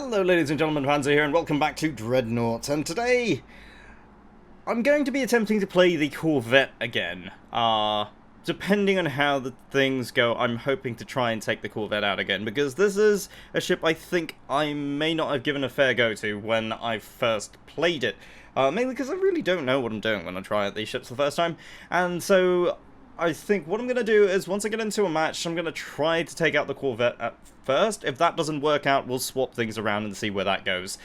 Hello ladies and gentlemen, Panzer here and welcome back to Dreadnought, and today I'm going to be attempting to play the Corvette again. Depending on how the things go, I'm hoping to try and take the Corvette out again, because this is a ship I think I may not have given a fair go to when I first played it. Mainly because I really don't know what I'm doing when I try out these ships the first time, and so I think what I'm going to do is, once I get into a match, I'm going to try to take out the Corvette at first. If that doesn't work out, we'll swap things around and see where that goes.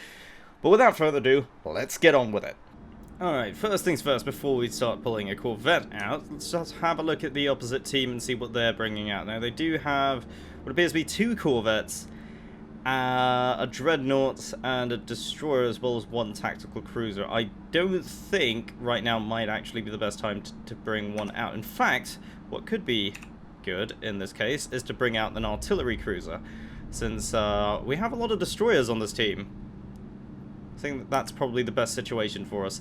But without further ado, let's get on with it. Alright, first things first, before we start pulling a Corvette out, let's just have a look at the opposite team and see what they're bringing out. Now, they do have what appears to be two Corvettes, a Dreadnought, and a Destroyer, as well as one tactical cruiser. I don't think right now might actually be the best time to bring one out. In fact, what could be good in this case is to bring out an artillery cruiser, since we have a lot of Destroyers on this team. I think that's probably the best situation for us.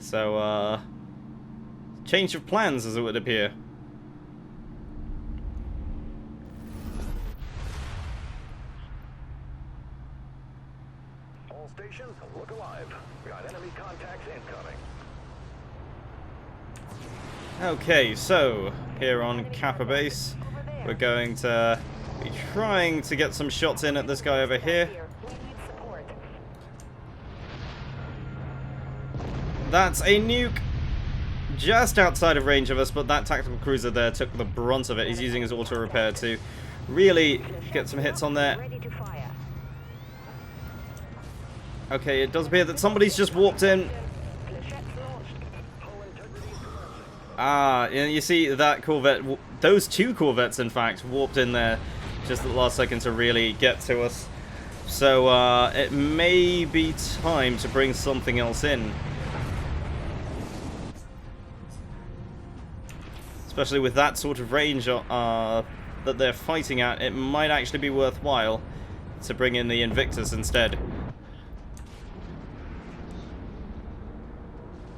So, change of plans, as it would appear. All stations, look alive. We got enemy contacts incoming. Okay, so here on Kappa Base, we're going to be trying to get some shots in at this guy over here. That's a nuke just outside of range of us, but that tactical cruiser there took the brunt of it. He's using his auto repair to really get some hits on there. Okay, it does appear that somebody's just warped in. And you see that Corvette, those two Corvettes in fact, warped in there just at the last second to really get to us. So it may be time to bring something else in. Especially with that sort of range that they're fighting at, it might actually be worthwhile to bring in the Invictus instead.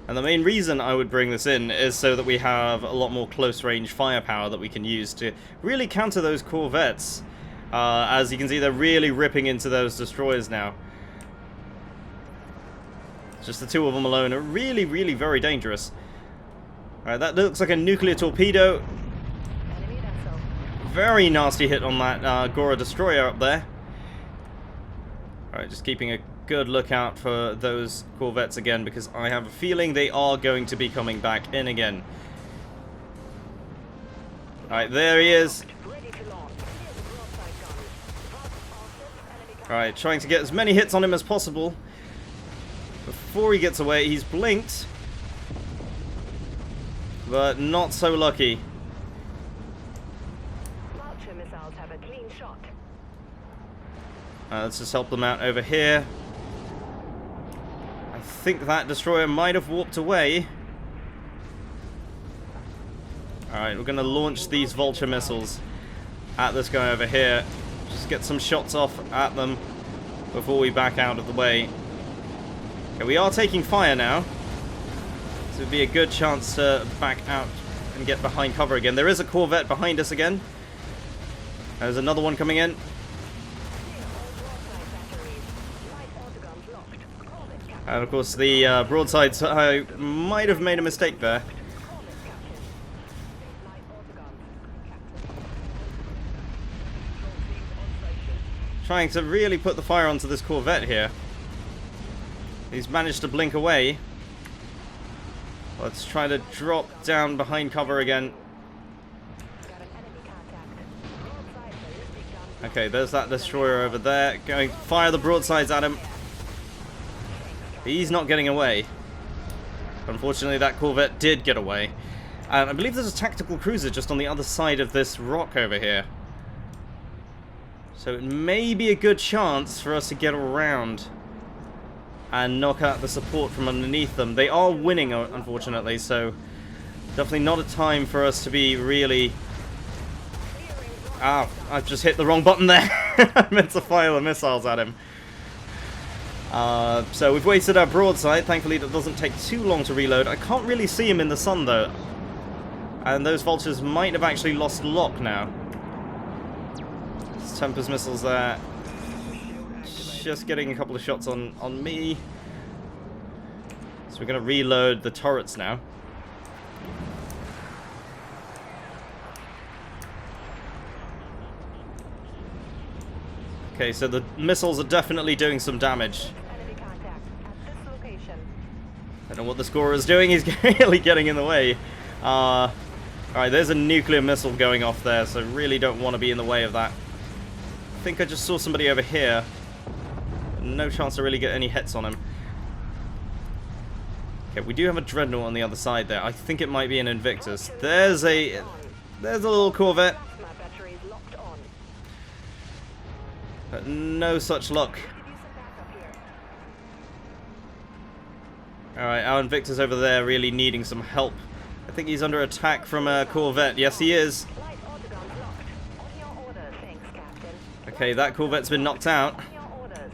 And the main reason I would bring this in is so that we have a lot more close-range firepower that we can use to really counter those Corvettes. As you can see, they're really ripping into those Destroyers now. Just the two of them alone are really, really very dangerous. Alright, that looks like a nuclear torpedo. Very nasty hit on that Gora Destroyer up there. Alright, just keeping a good lookout for those Corvettes again, because I have a feeling they are going to be coming back in again. Alright, there he is. Alright, trying to get as many hits on him as possible before he gets away. He's blinked, but not so lucky. Let's just help them out over here. I think that Destroyer might have warped away. Alright, we're going to launch these Vulture missiles at this guy over here. Just get some shots off at them before we back out of the way. Okay, we are taking fire now, so it'd be a good chance to back out and get behind cover again. There is a Corvette behind us again. There's another one coming in. And of course the broadsides, I might have made a mistake there. Trying to really put the fire onto this Corvette here. He's managed to blink away. Let's try to drop down behind cover again. Okay, there's that Destroyer over there. Going to fire the broadsides at him. He's not getting away. Unfortunately, that Corvette did get away. And I believe there's a tactical cruiser just on the other side of this rock over here. So it may be a good chance for us to get around and knock out the support from underneath them. They are winning, unfortunately, so definitely not a time for us to be really... Ah, I've just hit the wrong button there. I meant to fire the missiles at him. So we've wasted our broadside. Thankfully, that doesn't take too long to reload. I can't really see him in the sun, though. And those Vultures might have actually lost lock now. Tempest missiles there just getting a couple of shots on me. So we're going to reload the turrets now. Okay, so the missiles are definitely doing some damage. Enemy contact at this location. I don't know what the scorer is doing. He's really getting in the way. Alright, there's a nuclear missile going off there, so really don't want to be in the way of that. I think I just saw somebody over here. No chance to really get any hits on him. Okay, we do have a Dreadnought on the other side there. I think it might be an Invictus. There's a little Corvette. Plasma batteries locked on. But no such luck. Give you some backup here. Alright, our Invictus over there really needing some help. I think he's under attack from a Corvette. Yes, he is. Light autoguns locked. On your order, thanks, Captain. Okay, that Corvette's been knocked out. On your orders.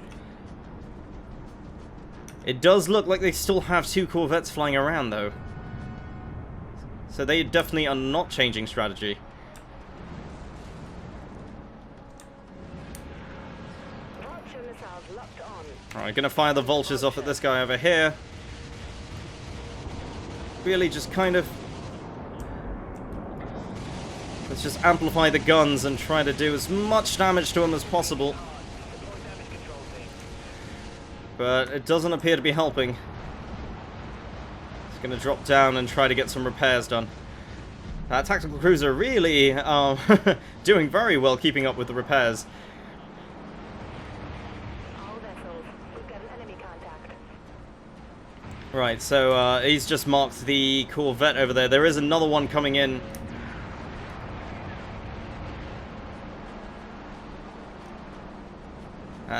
It does look like they still have 2 Corvettes flying around, though. So they definitely are not changing strategy. Vulture missiles locked on. Alright, gonna fire the vultures off at this guy over here. Really just kind of... let's just amplify the guns and try to do as much damage to him as possible. But it doesn't appear to be helping. It's gonna drop down and try to get some repairs done. That tactical cruiser really doing very well keeping up with the repairs. All vessels. We've got an enemy contact. Right, so he's just marked the Corvette over there. There is another one coming in.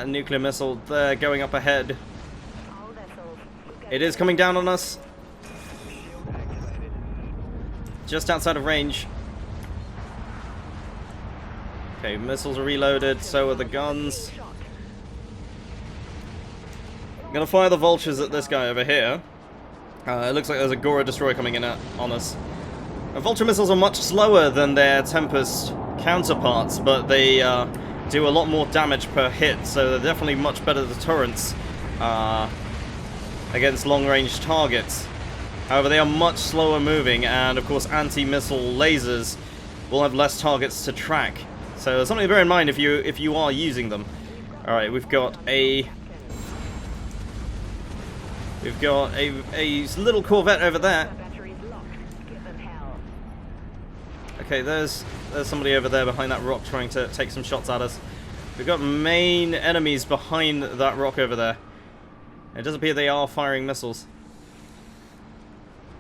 Nuclear missile there going up ahead. All vessels. We've got It is coming down on us. Just outside of range. Okay, missiles are reloaded, so are the guns. shot. I'm gonna fire the vultures at this guy over here. It looks like there's a Gora destroyer coming in on us. Vulture missiles are much slower than their Tempest counterparts, but they do a lot more damage per hit, so they're definitely much better deterrents against long-range targets. However, they are much slower moving, and of course anti-missile lasers will have less targets to track. So something to bear in mind if you are using them. Alright, we've got a little Corvette over there. Batteries locked. Give them hell. Okay, there's somebody over there behind that rock trying to take some shots at us. We've got main enemies behind that rock over there. It does appear they are firing missiles.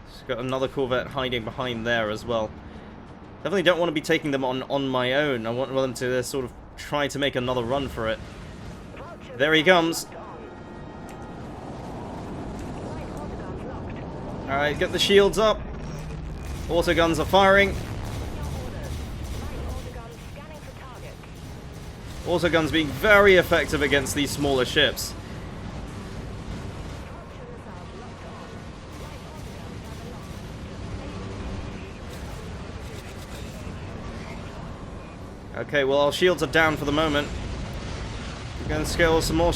Just got another Corvette hiding behind there as well. Definitely don't want to be taking them on my own. I want them to sort of try to make another run for it. Vulture There he comes. locked on. Light autoguns locked. Alright, get the shields up. Autoguns are firing. On your orders. Light autoguns scanning for targets. Autoguns being very effective against these smaller ships. Vulture missiles locked on. Light autoguns have locked. Okay, well our shields are down for the moment. We're going to scale some more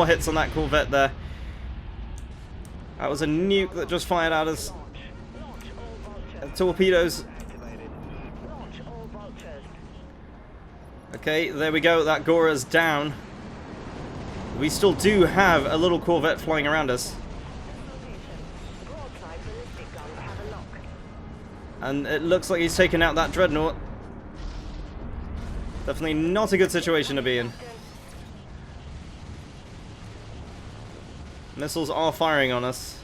hits on that Corvette there. That was a nuke that just fired at us. Launch all vultures. Torpedoes. Launch all vultures. Okay, there we go. That Gora's down. We still do have a little Corvette flying around us. Location. Broadside ballistic guns have a lock. And it looks like he's taken out that Dreadnought. Definitely not a good situation to be in. Missiles are firing on us.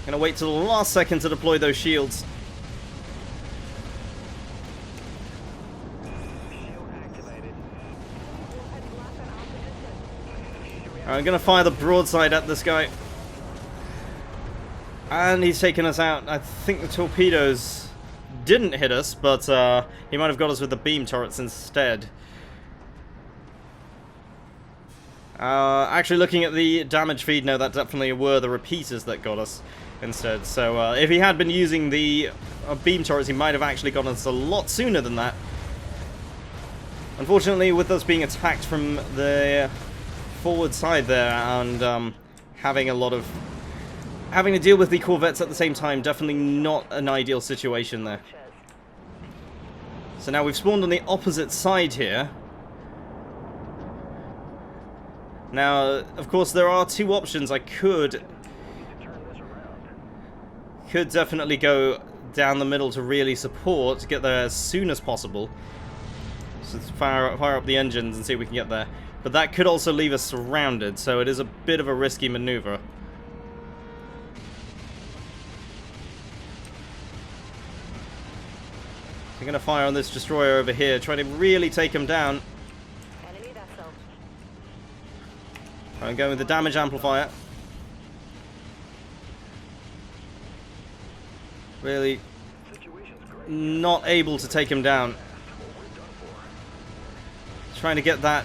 Gonna wait till the last second to deploy those shields. I'm gonna fire the broadside at this guy. And he's taken us out. I think the torpedoes didn't hit us, but he might have got us with the beam turrets instead. Actually, looking at the damage feed, no, that definitely were the repeaters that got us instead. So if he had been using the beam turrets, he might have actually gotten us a lot sooner than that. Unfortunately, with us being attacked from the forward side there and having to deal with the corvettes at the same time, definitely not an ideal situation there. So now we've spawned on the opposite side here. Now, of course, there are two options. I could definitely go down the middle to really support, to get there as soon as possible. So let's fire up the engines and see if we can get there. But that could also leave us surrounded, so it is a bit of a risky maneuver. I'm going to fire on this destroyer over here, trying to really take him down. Enemy vessel. I'm going with the damage amplifier. Really not able to take him down. Trying to get that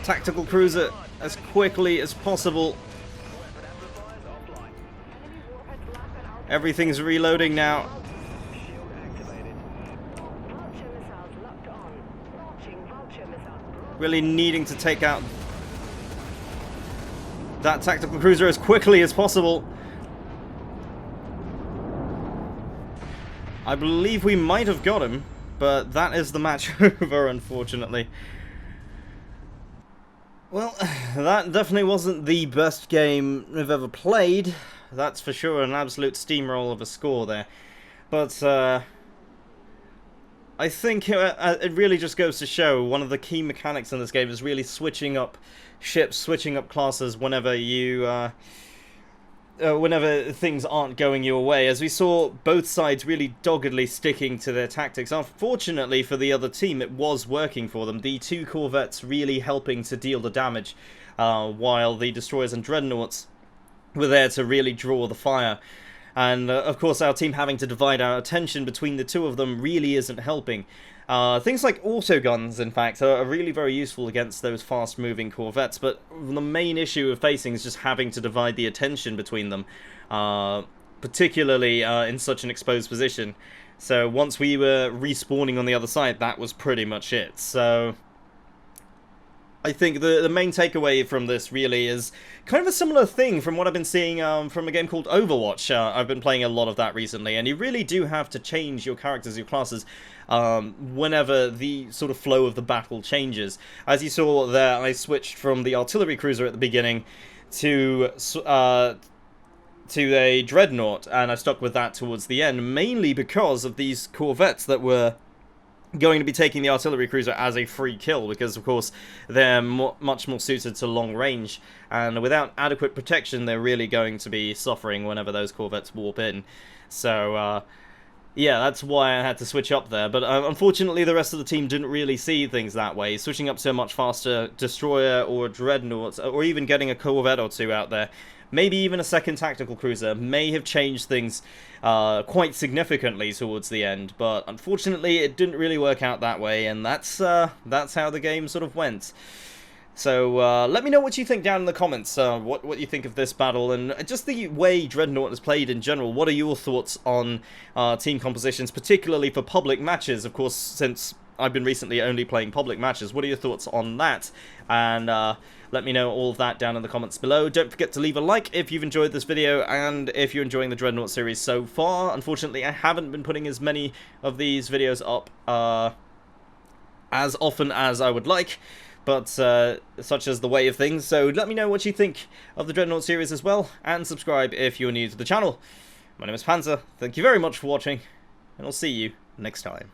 tactical cruiser as quickly as possible. Everything's reloading now. Really needing to take out that tactical cruiser as quickly as possible. I believe we might have got him, but that is the match over, unfortunately. Well, that definitely wasn't the best game we've ever played. That's for sure, an absolute steamroll of a score there. But I think it really just goes to show one of the key mechanics in this game is really switching up ships, switching up classes whenever you whenever things aren't going your way. As we saw, both sides really doggedly sticking to their tactics. Unfortunately for the other team, it was working for them. The two corvettes really helping to deal the damage, while the destroyers and dreadnoughts were there to really draw the fire. And of course, our team having to divide our attention between the two of them really isn't helping. Things like autoguns, in fact, are really very useful against those fast-moving corvettes, but the main issue of facing is just having to divide the attention between them, particularly in such an exposed position. So once we were respawning on the other side, that was pretty much it. So I think the main takeaway from this really is kind of a similar thing from what I've been seeing from a game called Overwatch. I've been playing a lot of that recently, and you really do have to change your characters, your classes, whenever the sort of flow of the battle changes. As you saw there, I switched from the artillery cruiser at the beginning to a Dreadnought, and I stuck with that towards the end, mainly because of these corvettes that were going to be taking the artillery cruiser as a free kill, because of course they're much more suited to long range, and without adequate protection they're really going to be suffering whenever those corvettes warp in. So yeah, that's why I had to switch up there, but unfortunately the rest of the team didn't really see things that way. Switching up to a much faster destroyer or dreadnought, or even getting a corvette or two out there, maybe even a second tactical cruiser, may have changed things quite significantly towards the end, but unfortunately it didn't really work out that way, and that's how the game sort of went. So let me know what you think down in the comments, what you think of this battle, and just the way Dreadnought is played in general. What are your thoughts on team compositions, particularly for public matches? Of course, since I've been recently only playing public matches, what are your thoughts on that? And let me know all of that down in the comments below. Don't forget to leave a like if you've enjoyed this video, and if you're enjoying the Dreadnought series so far. Unfortunately, I haven't been putting as many of these videos up as often as I would like, but such as the way of things. So let me know what you think of the Dreadnought series as well, and subscribe if you're new to the channel. My name is Panzer, thank you very much for watching, and I'll see you next time.